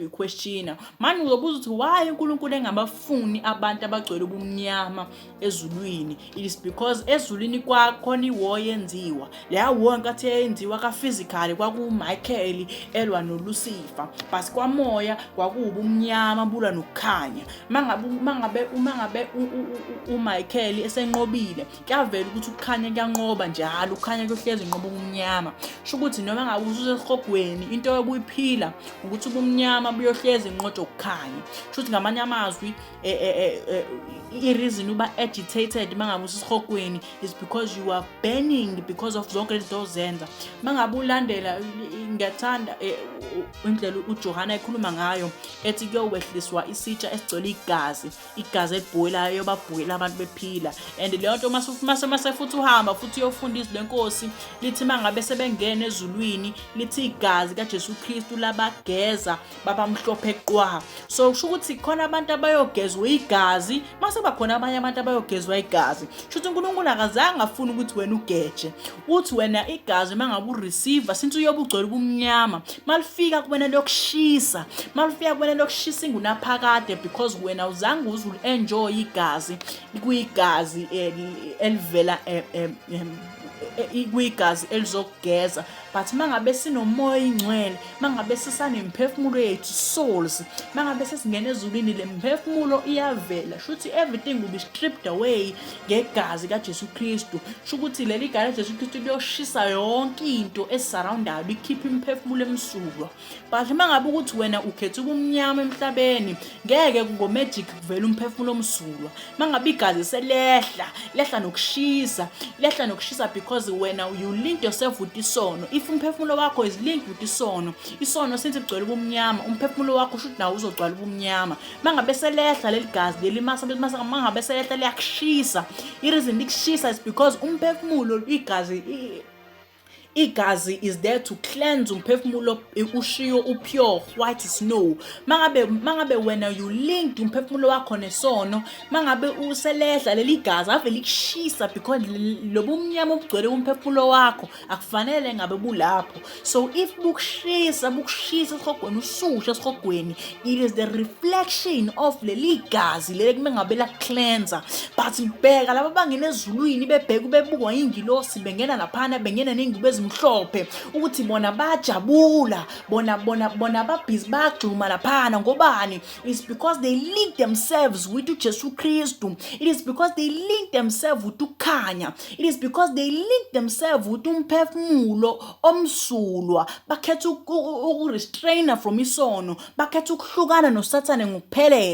uyiquestiona. Manje uzobuza ukuthi why uNkulunkulu engabafuni abantu abagcwele ubumnyama ezulwini. It is because ezulwini kwakhona iwar yenziwa. Leya war nkathi yenziwa ka-physically kwakuMichael elwa noLucifer, but kwamoya kwakuwubumnyama bulwa nokukhanya. Mangabe uMichael esenqobile, kuyavela ukuthi ukukhanya kuyanqoba njalo, ukukhanya kuyohlezi inqoba ubumnyama. Sho ukuthi noma ngabe ususesihogweni into yobuyiphila ukuthi ubumnyama buyohlezi inqotsho ukukhanya. Sho ukuthi ngamanye amazwi i-reason uba agitated mangabe usesihogweni is because you are burning because of zonke lezinto ozenza. Mangabe ulandela, ngiyathanda indlela uJohana ekhuluma ngayo ethi kuyowehliswa isitsha esigcwele igazi elibhoyelayo yobabhoyela abantu bephila. And leyo nto mase futhi uhamba futhi uyofundisa lenkosi lithi mangabe sebengena ezulwini lithi igazi kaJesu Kristu labageza babamhlophe qwa. So kusho ukuthi khona abantu abayogezwa igazi, mase bakhona abanye abantu abayogezwa igazi. Sho ukuthi uNkulunkulu akazange afune ukuthi wena ugeje, uthi wena igazi mangabe ureceive since uyobugcwele ubumnyama malifika kuwena lokushisa, malifika kuwena lokushisa ingunaphakade, because wena uzange enjoy igazi kuyigazi elivela kwigazi elizokugeza. But mangabe sinomoya ingcwele, mangabe sisanemphefumulo yethu souls, mangabe sesingena ezulwini le mphefumulo iyavela. Sho ukuthi everything will be stripped away ngegazi kaJesu Kristu. Sho ukuthi leli gazi kaJesu Kristu liyoshisa yonke into esurroundayo, likhipha imphefumulo emsulwa. But mangabe ukuthi wena ukhetha ubumnyama emhlabeni, ngeke ngomagic kuvela umphefumulo omsulwa. Mangabe igazi selehla nokushisa because wena you link yourself with isono. If umphefumulo wakho is linked with isono since kugcwele ubumnyama, umphefumulo wakho usho ukuthi nawo uzogcwala ubumnyama. Mangabe selehla leli gazi leli mangabe selehla liyakushisa. I-reason likushisa is because umphefumulo igazi is there to cleanse umphefumulo ushiyo upure white snow. Mangabe wena you linked umphefumulo wakho nesono, mangabe uselehla leli gazi ave likushisa because lobumnyama obugcwele umphefumulo wakho akufanele ngabe bulapho. So if bukushisa esihogweni, ususha esihogweni, it is the reflection of leli gazi leli kumengabe la cleanser. But bheka laba bangena ezulwini bebheka bebukwa ingilosi, bengena laphana bengena nengubo mhlophe ukuthi bona bajabula, bona babhizi bagxuma laphana. Ngobani? It's because they link themselves with uJesu Kristu. It is because they link themselves with ukhanya. It is because they link themselves with umphefumulo omsulwa. Bakhetha ukurestraina from isono, bakhetha ukuhlukana noSathane ngokuphelele.